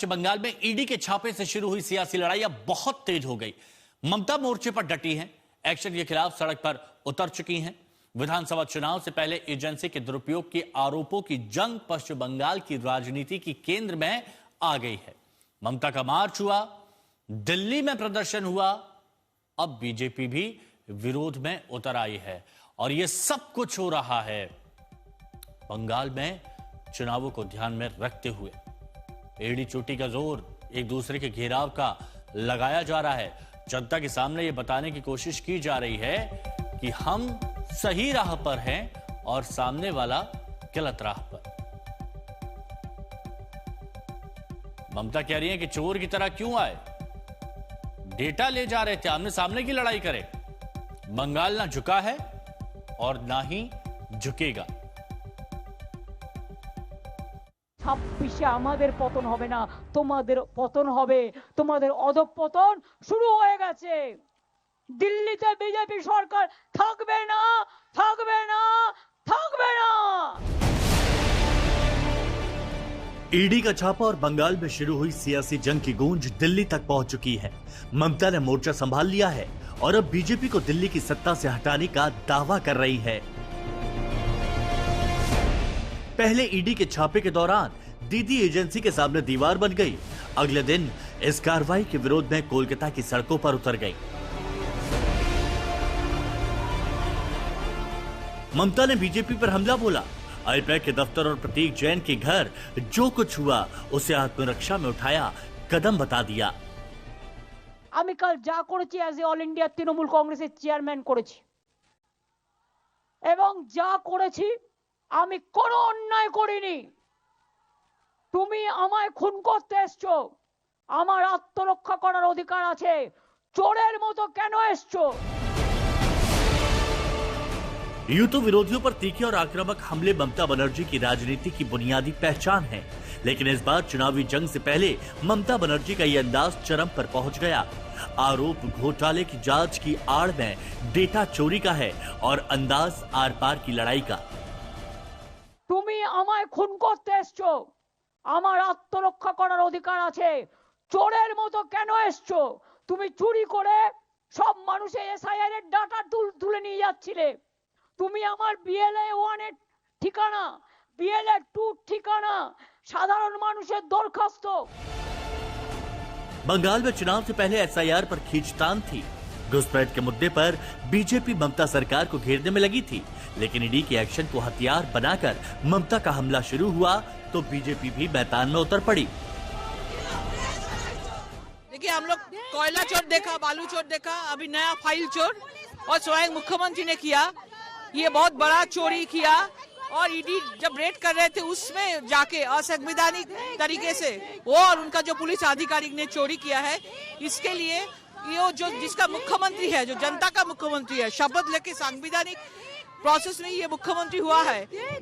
पश्चिम बंगाल में ईडी के छापे से शुरू हुई सियासी लड़ाई अब बहुत तेज हो गई। ममता मोर्चे पर डटी हैं, एक्शन के खिलाफ सड़क पर उतर चुकी हैं। विधानसभा चुनाव से पहले एजेंसी के दुरुपयोग के आरोपों की जंग पश्चिम बंगाल की राजनीति की केंद्र में आ गई है। ममता का मार्च हुआ, दिल्ली में प्रदर्शन हुआ, अब बीजेपी भी विरोध में उतर आई है और यह सब कुछ हो रहा है बंगाल में चुनावों को ध्यान में रखते हुए। एड़ी चोटी का जोर एक दूसरे के घेराव का लगाया जा रहा है। जनता के सामने यह बताने की कोशिश की जा रही है कि हम सही राह पर हैं और सामने वाला गलत राह पर। ममता कह रही है कि चोर की तरह क्यों आए, डेटा ले जा रहे थे, आमने सामने की लड़ाई करें। बंगाल ना झुका है और ना ही झुकेगा। 26-এ আমাদের পতন হবে না, তোমাদের পতন হবে, তোমাদের অধঃপতন শুরু হয়ে গেছে। দিল্লিতে বিজেপি সরকার থাকবে না, থাকবে না, থাকবে না। ईडी का छापा और बंगाल में शुरू हुई सियासी जंग की गूंज दिल्ली तक पहुंच चुकी है। ममता ने मोर्चा संभाल लिया है और अब बीजेपी को दिल्ली की सत्ता से हटाने का दावा कर रही है। पहले ईडी के छापे के दौरान दीदी एजेंसी के सामने दीवार बन गई। अगले दिन इस कार्रवाई के विरोध में कोलकाता की सड़कों पर उतर गई। ममता ने बीजेपी पर हमला बोला। आईपैक के दफ्तर और प्रतीक जैन के घर जो कुछ हुआ उसे आत्मरक्षा में उठाया कदम बता दिया। আমি কাল যা করেছি as a all India Trinamool কংগ্রেসের চেয়ারম্যান করেছি এবং যা করেছি আমি কোনো অন্যায় করিনি। তুমি আমায় খুন করতে এসছো, আমার আত্মরক্ষা করার অধিকার আছে, চোরের মতো কেন এসছো? यूं तो विरोधियों पर तीखे और आक्रामक हमले ममता बनर्जी की राजनीति की बुनियादी पहचान है, लेकिन इस बार चुनावी जंग से पहले ममता बनर्जी का ये अंदाज चरम पर पहुंच गया। आरोप घोटाले की जांच की आड़ में डेटा चोरी का है और अंदाज आर पार की लड़ाई का। তুমি আমায় খুন করতে এসছো, আমার আত্মরক্ষা করার অধিকার আছে, চোরের মতো কেন এসছো? তুমি চুরি করে সব মানুষের এসআইআর এর ডাটা তুলে নিয়ে যাচ্ছিলে। তুমি আমার বিএলএ 1 এর ঠিকানা, বিএলএ 2 ঠিকানা, সাধারণ মানুষের দরখাস্ত। बंगाल में चुनाव से पहले एसआईआर पर खींचतान थी। घुसपैठ के मुद्दे पर बीजेपी ममता सरकार को घेरने में लगी थी, लेकिन ईडी के एक्शन को हथियार बनाकर ममता का हमला शुरू हुआ तो बीजेपी भी मैदान में उतर पड़ी। देखिए, हम लोग कोयला चोर देखा, बालू चोर देखा, अभी नया फाइल चोर, और स्वयं मुख्यमंत्री ने किया, ये बहुत बड़ा चोरी किया। और ईडी जब रेड कर रहे थे उसमें जाके असंवैधानिक तरीके से वो और उनका जो पुलिस अधिकारी ने चोरी किया है, इसके लिए ये जो जिसका मुख्यमंत्री है, जो जनता का मुख्यमंत्री है, शपथ लेके संवैधानिक प्रोसेस में ये मुख्यमंत्री हुआ है,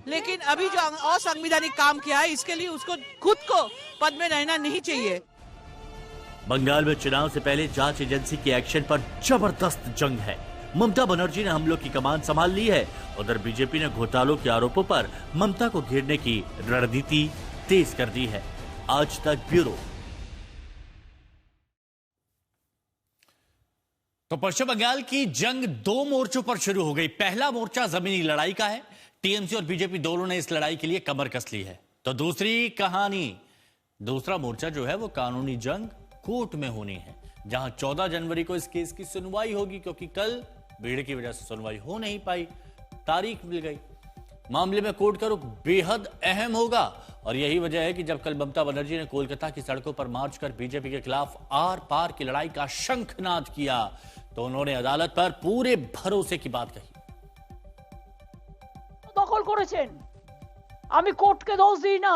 लेकिन अभी जो असंवैधानिक काम किया है इसके लिए उसको खुद को पद में रहना नहीं चाहिए। बंगाल में चुनाव से पहले जांच एजेंसी के एक्शन पर जबरदस्त जंग है। ममता बनर्जी ने हमलों की कमान संभाल ली है। उधर बीजेपी ने घोटालों के आरोपों पर ममता को घेरने की रणनीति तेज कर दी है। आज तक ब्यूरो। तो पश्चिम बंगाल की जंग 2 मोर्चों पर शुरू हो गई। पहला मोर्चा जमीनी लड़ाई का है। टीएमसी और बीजेपी दोनों ने इस लड़ाई के लिए कमर कस ली है। तो दूसरा मोर्चा जो है वो कानूनी जंग कोर्ट में होनी है, जहां 14 जनवरी को इस केस की सुनवाई होगी, क्योंकि कल भीड़ की वजह से सुनवाई हो नहीं पाई, तारीख मिल गई। मामले में कोर्ट का रुख बेहद अहम होगा और यही वजह है कि जब कल ममता बनर्जी ने कोलकाता की सड़कों पर मार्च कर बीजेपी के खिलाफ आर पार की लड़ाई का शंखनाद किया, तो उन्होंने अदालत पर पूरे भरोसे की बात कही। দখল করেছেন, আমি কোর্টকে দোষ দিই না,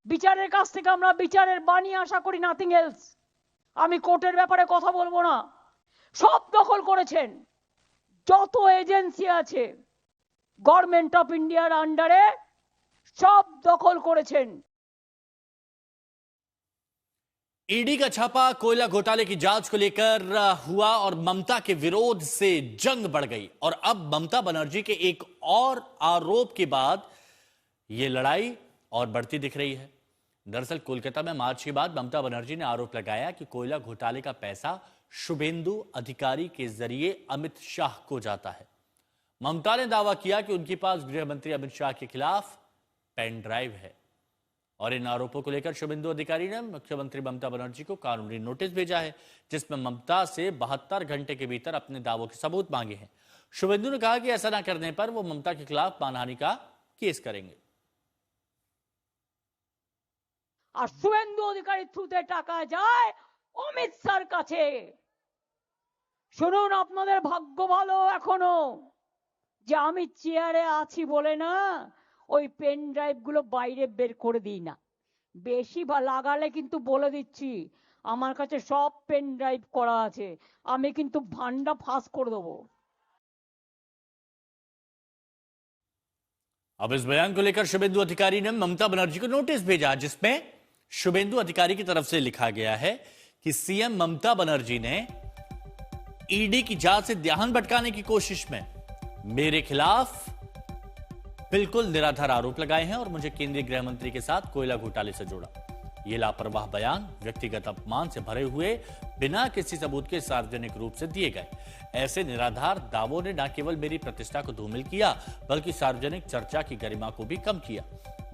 বিচারের কাছ থেকে আমরা বিচারের বাণী আশা করি, নাথিং এলস। আমি কোর্টের ব্যাপারে কথা বলবো না। সব দখল করেছেন, যত এজেন্সি আছে गवर्नमेंट ऑफ इंडिया अंडरे सब दखल करेছেন। ईडी का छापा कोयला घोटाले की जांच को लेकर हुआ और ममता के विरोध से जंग बढ़ गई और अब ममता बनर्जी के एक और आरोप के बाद यह लड़ाई और बढ़ती दिख रही है। दरअसल कोलकाता में मार्च के बाद ममता बनर्जी ने आरोप लगाया कि कोयला घोटाले का पैसा शुभेंदु अधिकारी के जरिए अमित शाह को जाता है। ममता ने दावा किया कि उनके पास गृह मंत्री अमित शाह के खिलाफ पेन ड्राइव है और इन आरोपों को लेकर शुभेंदु अधिकारी ने मुख्यमंत्री ममता बनर्जी को कानूनी नोटिस भेजा है, जिसमें ममता से 72 घंटे के भीतर अपने दावों के सबूत मांगे हैं। शुभेंदु ने कहा कि ऐसा न करने पर वो ममता के खिलाफ मानहानि का केस करेंगे। আর শুভেন্দু অধিকারী থ্রুতে টাকা যায় অমিত স্যার কাছে। শুনুন, আপনাদের ভাগ্য ভালো এখনো যে আমি চেয়ারে আছি বলে না ওই পেন ড্রাইভ গুলো বাইরে বের করে দিই না। বেশি লাগালে কিন্তু বলে দিচ্ছি আমার কাছে সব পেন ড্রাইভ করা আছে, আমি কিন্তু ভান্ডা ফাঁস করে দেবো। अब इस बयान को लेकर शुभेंदु अधिकारी ने ममता बनर्जी को नोटिस भेजा, जिसमें शुभेंदु अधिकारी की तरफ से लिखा गया है कि सीएम ममता बनर्जी ने ईडी की जांच से ध्यान भटकाने की कोशिश में मेरे खिलाफ बिल्कुल निराधार आरोप लगाए हैं और मुझे केंद्रीय गृह मंत्री के साथ कोयला घोटाले से जोड़ा। यह लापरवाह बयान व्यक्तिगत अपमान से भरे हुए बिना किसी सबूत के सार्वजनिक रूप से दिए गए। ऐसे निराधार दावों ने न केवल मेरी प्रतिष्ठा को धूमिल किया बल्कि सार्वजनिक चर्चा की गरिमा को भी कम किया।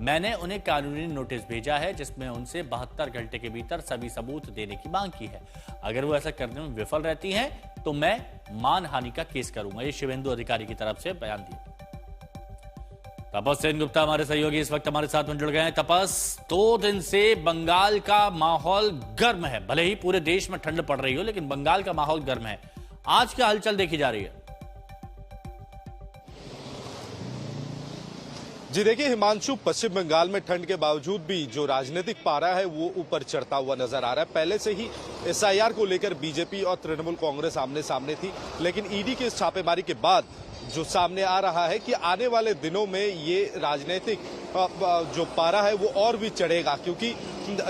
मैंने उन्हें कानूनी नोटिस भेजा है, जिसमें उनसे 72 घंटे के भीतर सभी सबूत देने की मांग की है। अगर वो ऐसा करने में विफल रहती हैं तो मैं मानहानि का केस करूंगा। ये शुभेंदु अधिकारी की तरफ से बयान दिया। तपस सेन गुप्ता हमारे सहयोगी इस वक्त हमारे साथ में जुड़ गए हैं। तपस, 2 दिन से बंगाल का माहौल गर्म है। भले ही पूरे देश में ठंड पड़ रही हो, लेकिन बंगाल का माहौल गर्म है। आज क्या हलचल देखी जा रही है? जी देखिए हिमांशु, पश्चिम बंगाल में ठंड के बावजूद भी जो राजनीतिक पारा है वो ऊपर चढ़ता हुआ नजर आ रहा है। पहले से ही एसआईआर को लेकर बीजेपी और तृणमूल कांग्रेस आमने सामने थी, लेकिन ईडी की इस छापेमारी के बाद जो सामने आ रहा है कि आने वाले दिनों में ये राजनीतिक जो पारा है वो और भी चढ़ेगा, क्योंकि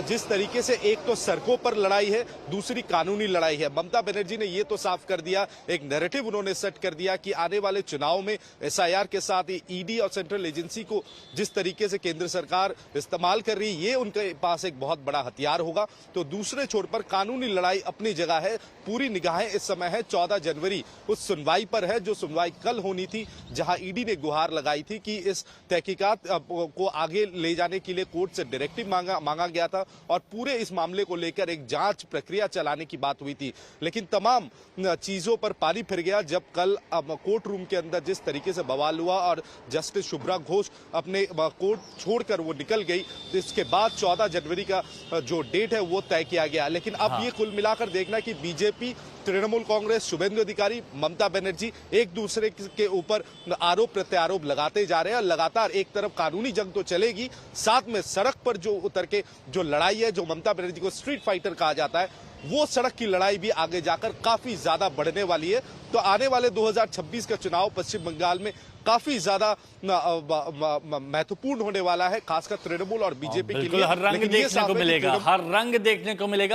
जिस तरीके से एक तो सड़कों पर लड़ाई है, दूसरी कानूनी लड़ाई है। ममता बनर्जी ने ये तो साफ कर दिया, एक नैरेटिव उन्होंने सेट कर दिया कि आने वाले चुनाव में एसआईआर के साथ ईडी और सेंट्रल एजेंसी को जिस तरीके से केंद्र सरकार इस्तेमाल कर रही है, ये उनके पास एक बहुत बड़ा हथियार होगा। तो दूसरे छोर पर कानूनी लड़ाई अपनी जगह है। पूरी निगाहें इस समय है 14 जनवरी उस सुनवाई पर है, जो सुनवाई कल होनी थी, जहां ईडी ने गुहार लगाई थी कि इस तहकीकात को आगे ले जाने के लिए कोर्ट से डायरेक्टिव मांगा गया था और पूरे इस मामले को लेकर एक जांच प्रक्रिया चलाने की बात हुई थी। लेकिन तमाम चीजों पर पानी फिर गया जब कल कोर्ट रूम के अंदर जिस तरीके से बवाल हुआ और जस्टिस शुभ्रा घोष अपने कोर्ट छोड़कर वो निकल गई। तो इसके बाद 14 जनवरी का जो डेट है वो तय किया गया। लेकिन अब ये कुल मिलाकर देखना कि बीजेपी, तृणमूल कांग्रेस, शुभेंदु अधिकारी, ममता बनर्जी एक दूसरे के ऊपर आरोप प्रत्यारोप लगाते जा रहे हैं। लगातार एक तरफ कानूनी जंग तो चलेगी, साथ में सड़क पर जो उतर के जो लड़ाई है, जो ममता बनर्जी को स्ट्रीट फाइटर कहा जाता है, वो सड़क की लड़ाई भी आगे जाकर काफी ज्यादा बढ़ने वाली है। तो आने वाले 2026 का चुनाव पश्चिम बंगाल में काफी ज्यादा महत्वपूर्ण होने वाला है, खासकर तृणमूल और बीजेपी के लिए। हर रंग देखने को मिलेगा, हर रंग देखने को मिलेगा।